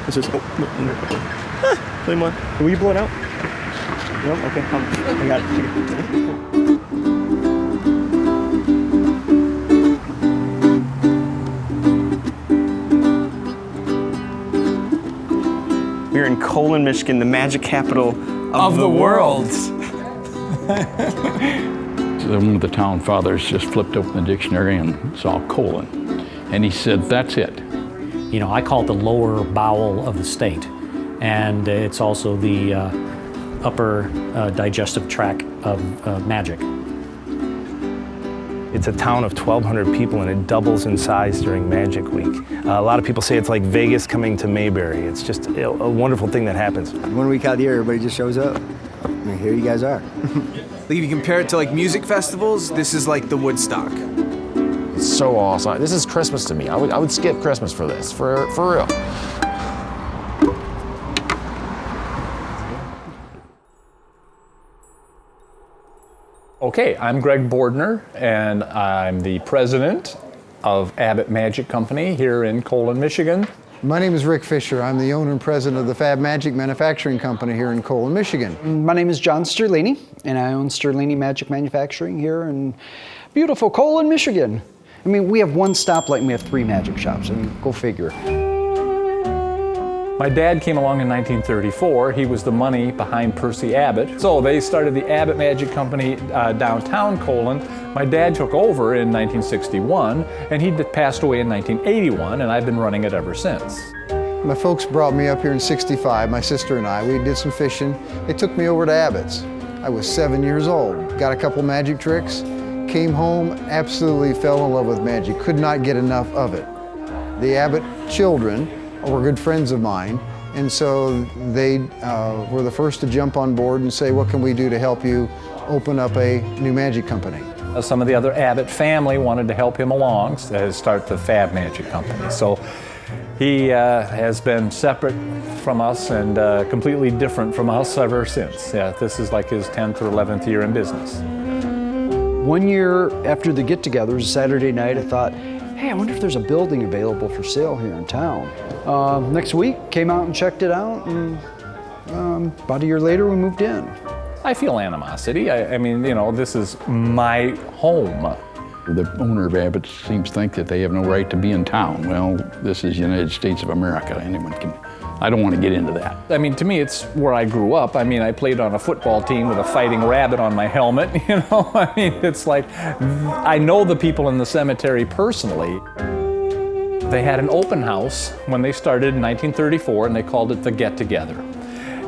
This is, oh, no. Flame one. Will you blow it out? No? Okay, I got it. We're in Colon, Michigan, the magic capital of the world. One of the town fathers just flipped open the dictionary and saw colon. And he said, that's it. You know, I call it the lower bowel of the state. And it's also the upper digestive tract of magic. It's a town of 1,200 people and it doubles in size during Magic Week. A lot of people say it's like Vegas coming to Mayberry. It's just a wonderful thing that happens. 1 week out of the year, everybody just shows up. And here you guys are. Like if you compare it to like music festivals, this is like the Woodstock. It's so awesome. This is Christmas to me. I would skip Christmas for this, for real. Okay, I'm Greg Bordner, and I'm the president of Abbott Magic Company here in Colon, Michigan. My name is Rick Fisher. I'm the owner and president of the Fab Magic Manufacturing Company here in Colon, Michigan. My name is John Sterlini, and I own Sterlini Magic Manufacturing here in beautiful Colon, Michigan. I mean, we have one stoplight and we have 3 magic shops. I mean, go figure. My dad came along in 1934. He was the money behind Percy Abbott. So they started the Abbott Magic Company downtown Colon. My dad took over in 1961, and he passed away in 1981, and I've been running it ever since. My folks brought me up here in '65, my sister and I. We did some fishing. They took me over to Abbott's. I was 7 years old, got a couple magic tricks, came home, absolutely fell in love with magic, could not get enough of it. The Abbott children were good friends of mine, and so they were the first to jump on board and say, what can we do to help you open up a new magic company? Some of the other Abbott family wanted to help him along, start the Fab Magic Company. So he has been separate from us and completely different from us ever since. Yeah, this is like his 10th or 11th year in business. 1 year after the get-togethers, Saturday night, I thought, hey, I wonder if there's a building available for sale here in town. Next week, came out and checked it out, and about a year later, we moved in. I feel animosity. I mean, you know, this is my home. The owner of Abbott seems to think that they have no right to be in town. Well, this is the United States of America. Anyone can. I don't want to get into that. I mean, to me, it's where I grew up. I mean, I played on a football team with a fighting rabbit on my helmet, you know? I mean, it's like, I know the people in the cemetery personally. They had an open house when they started in 1934, and they called it the Get Together.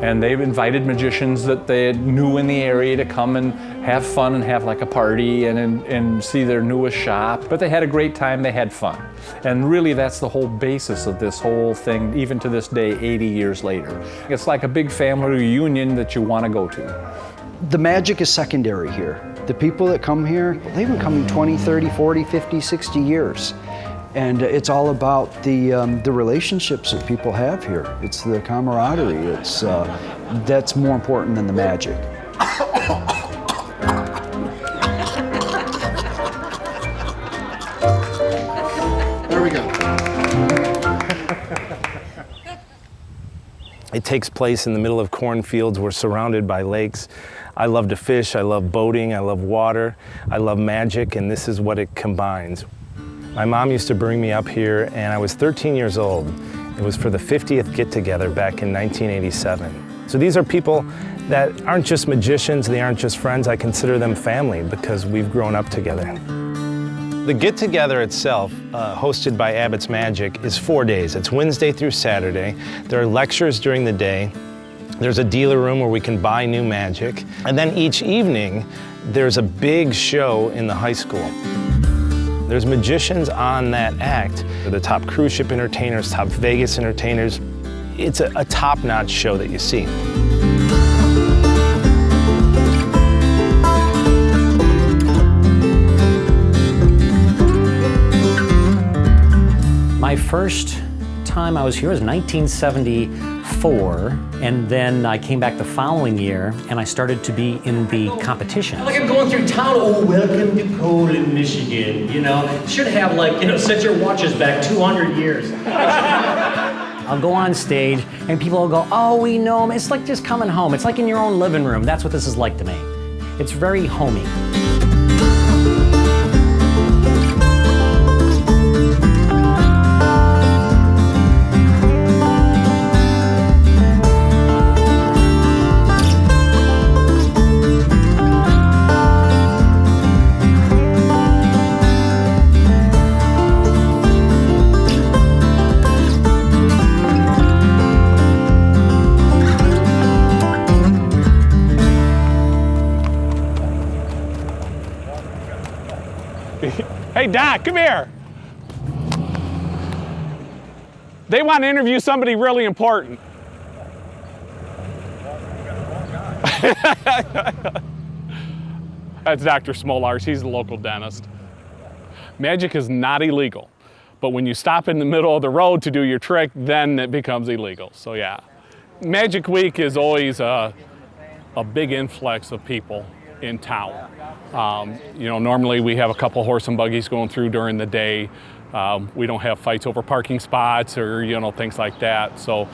And they've invited magicians that they knew in the area to come and have fun and have like a party and see their newest shop. But they had a great time, they had fun. And really that's the whole basis of this whole thing, even to this day, 80 years later. It's like a big family reunion that you want to go to. The magic is secondary here. The people that come here, they've been coming 20, 30, 40, 50, 60 years. And it's all about the relationships that people have here. It's the camaraderie. It's that's more important than the magic. There we go. It takes place in the middle of cornfields. We're surrounded by lakes. I love to fish, I love boating, I love water, I love magic, and this is what it combines. My mom used to bring me up here, and I was 13 years old. It was for the 50th get-together back in 1987. So these are people that aren't just magicians, they aren't just friends. I consider them family because we've grown up together. The get-together itself, hosted by Abbott's Magic, is 4 days. It's Wednesday through Saturday. There are lectures during the day. There's a dealer room where we can buy new magic. And then each evening, there's a big show in the high school. There's magicians on that act. They're the top cruise ship entertainers, top Vegas entertainers. It's a top-notch show that you see. My first time I was here was 1974, and then I came back the following year, and I started to be in the competition. Like I'm going through town, oh, welcome to Colon, Michigan, you know. Should have like, you know, set your watches back 200 years. I'll go on stage and people will go, oh, we know him. It's like just coming home. It's like in your own living room. That's what this is like to me. It's very homey. Hey, Doc, come here. They want to interview somebody really important. That's Dr. Smolars. He's the local dentist. Magic is not illegal, but when you stop in the middle of the road to do your trick, then it becomes illegal. So yeah, Magic Week is always a big influx of people in town. You know, normally we have a couple horse and buggies going through during the day. We don't have fights over parking spots or, you know, things like that. So,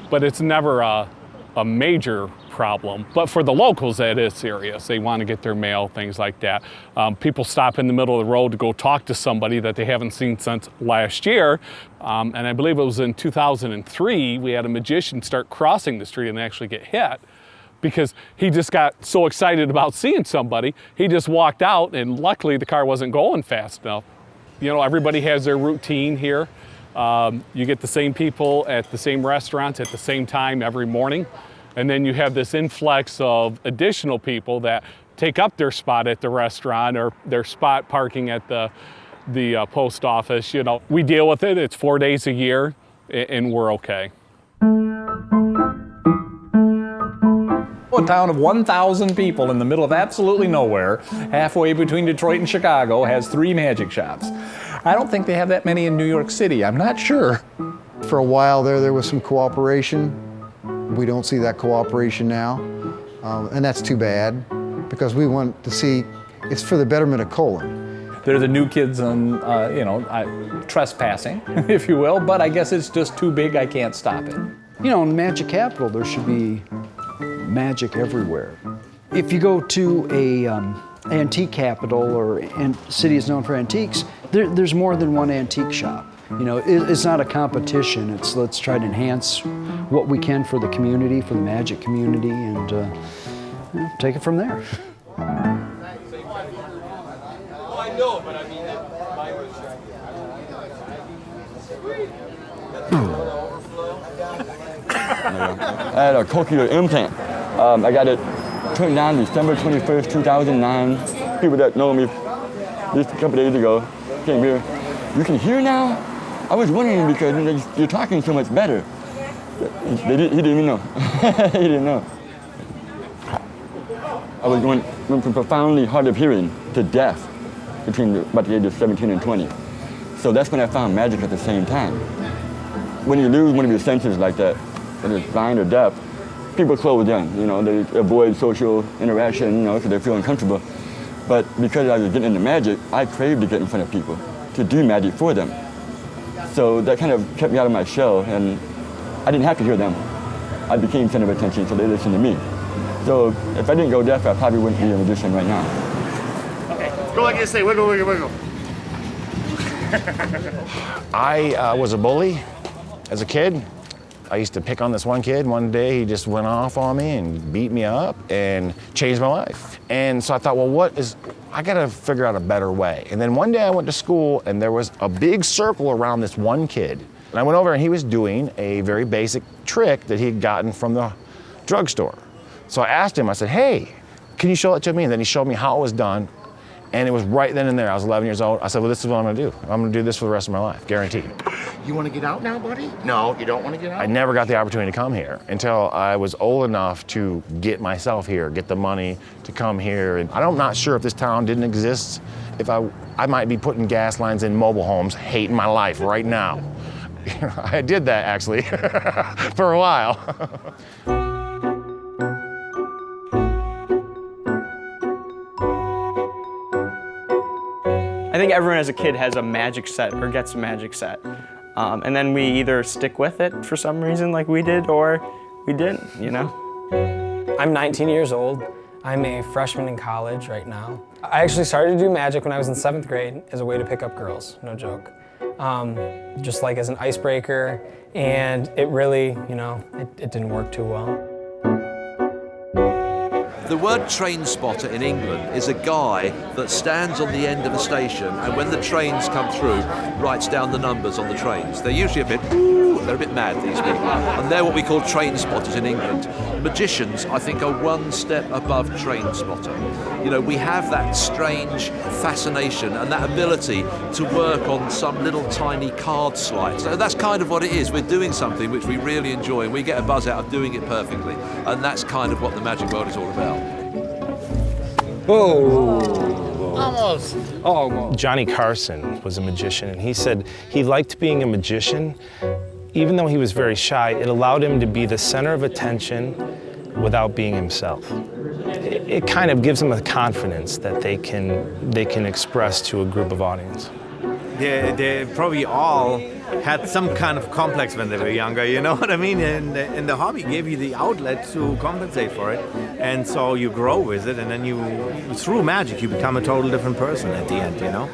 but it's never a major problem. But for the locals, that is serious. They want to get their mail, things like that. People stop in the middle of the road to go talk to somebody that they haven't seen since last year. And I believe it was in 2003, we had a magician start crossing the street and actually get hit, because he just got so excited about seeing somebody, he just walked out, and luckily the car wasn't going fast enough. You know, everybody has their routine here. You get the same people at the same restaurants at the same time every morning, and then you have this influx of additional people that take up their spot at the restaurant or their spot parking at the post office. You know, we deal with it. It's 4 days a year, and we're okay. A town of 1,000 people in the middle of absolutely nowhere, halfway between Detroit and Chicago, has 3 magic shops. I don't think they have that many in New York City. I'm not sure. For a while there was some cooperation. We don't see that cooperation now, and that's too bad, because we want to see it's for the betterment of Colon. They're the new kids on, you know, trespassing, if you will, but I guess it's just too big, I can't stop it. You know, in Magic Capital, there should be magic everywhere. If you go to a antique capital or city is known for antiques, there's more than one antique shop. You know, it's not a competition. It's let's try to enhance what we can for the community, for the magic community, and you know, take it from there. I had a cochlear implant. I got it turned on December 21st, 2009. People that know me just a couple days ago came here. You can hear now? I was wondering because you're talking so much better. He didn't even know. He didn't know. I was going from profoundly hard of hearing to deaf between about the age of 17 and 20. So that's when I found magic at the same time. When you lose one of your senses like that, whether it's blind or deaf, people close in, you know, they avoid social interaction, you know, because they feel uncomfortable. But because I was getting into magic, I craved to get in front of people, to do magic for them. So that kind of kept me out of my shell, and I didn't have to hear them. I became center of attention, so they listened to me. So if I didn't go deaf, I probably wouldn't be a magician right now. Okay, go like you say, wiggle, wiggle, wiggle. I was a bully as a kid. I used to pick on this one kid. One day he just went off on me and beat me up and changed my life. And so I thought, well, I gotta figure out a better way. And then one day I went to school and there was a big circle around this one kid. And I went over and he was doing a very basic trick that he had gotten from the drugstore. So I asked him, I said, hey, can you show it to me? And then he showed me how it was done. And it was right then and there. I was 11 years old. I said, well, this is what I'm gonna do. I'm gonna do this for the rest of my life, guaranteed. You want to get out now, buddy? No, you don't want to get out? I never got the opportunity to come here until I was old enough to get myself here, get the money to come here. And I'm not sure if this town didn't exist, if I might be putting gas lines in mobile homes, hating my life right now. I did that actually for a while. I think everyone as a kid has a magic set or gets a magic set. And then we either stick with it for some reason like we did, or we didn't, you know? I'm 19 years old. I'm a freshman in college right now. I actually started to do magic when I was in 7th grade as a way to pick up girls, no joke. Just like as an icebreaker, and it really, you know, it didn't work too well. The word train spotter in England is a guy that stands on the end of a station and when the trains come through, writes down the numbers on the trains. They're usually a bit, they're a bit mad, these people. And they're what we call train spotters in England. Magicians, I think, are one step above train spotter. You know, we have that strange fascination and that ability to work on some little tiny card slides. So that's kind of what it is. We're doing something which we really enjoy and we get a buzz out of doing it perfectly. And that's kind of what the magic world is all about. Whoa. Almost. Oh, Johnny Carson was a magician, and he said he liked being a magician. Even though he was very shy, it allowed him to be the center of attention without being himself. It kind of gives them a confidence that they can express to a group of audience. They probably all had some kind of complex when they were younger, you know what I mean? And the hobby gave you the outlet to compensate for it. And so you grow with it, and then through magic, you become a total different person at the end, you know?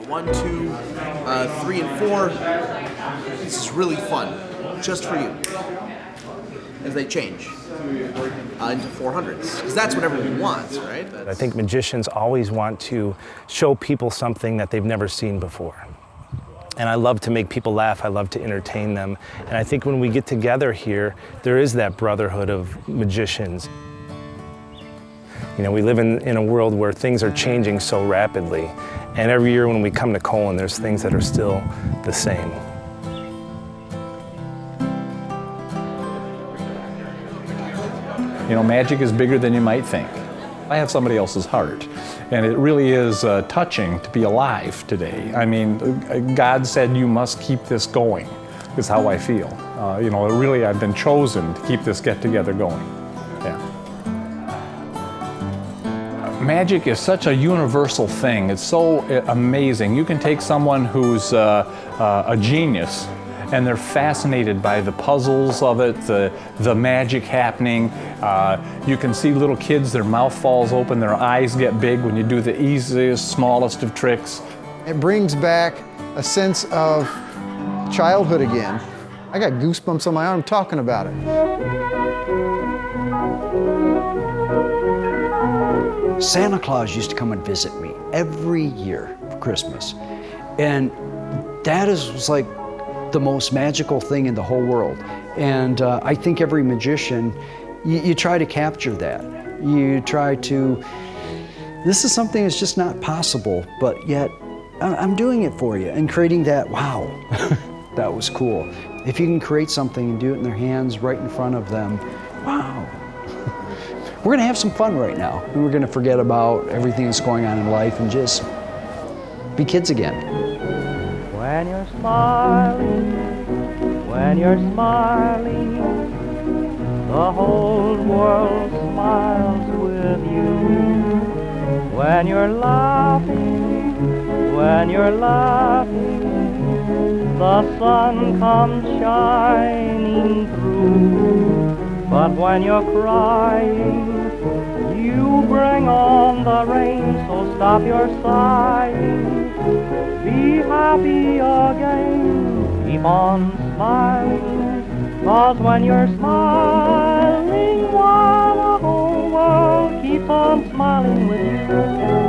1, 2, 3, and 4. This is really fun, just for you. As they change into 400s, because that's what everyone wants, right? I think magicians always want to show people something that they've never seen before. And I love to make people laugh, I love to entertain them. And I think when we get together here, there is that brotherhood of magicians. You know, we live in a world where things are changing so rapidly. And every year when we come to Colon, there's things that are still the same. You know, magic is bigger than you might think. I have somebody else's heart, and it really is touching to be alive today. I mean, God said you must keep this going, is how I feel. You know, really I've been chosen to keep this get-together going. Yeah. Magic is such a universal thing. It's so amazing. You can take someone who's a genius, and they're fascinated by the puzzles of it, the magic happening. You can see little kids, their mouth falls open, their eyes get big when you do the easiest, smallest of tricks. It brings back a sense of childhood again. I got goosebumps on my arm talking about it. Santa Claus used to come and visit me every year for Christmas. And that was like the most magical thing in the whole world. And I think every magician, you try to capture that. You try to, this is something that's just not possible, but yet I'm doing it for you, and creating that, wow, that was cool. If you can create something and do it in their hands right in front of them, wow. We're gonna have some fun right now. We're gonna forget about everything that's going on in life and just be kids again. When you're smiling, the whole world smiles with you. When you're laughing, the sun comes shining through. But when you're crying, you bring on the rain, so stop your sighing. Be happy again, keep on smiling, 'cause when you're smiling, why the whole world keeps on smiling with you.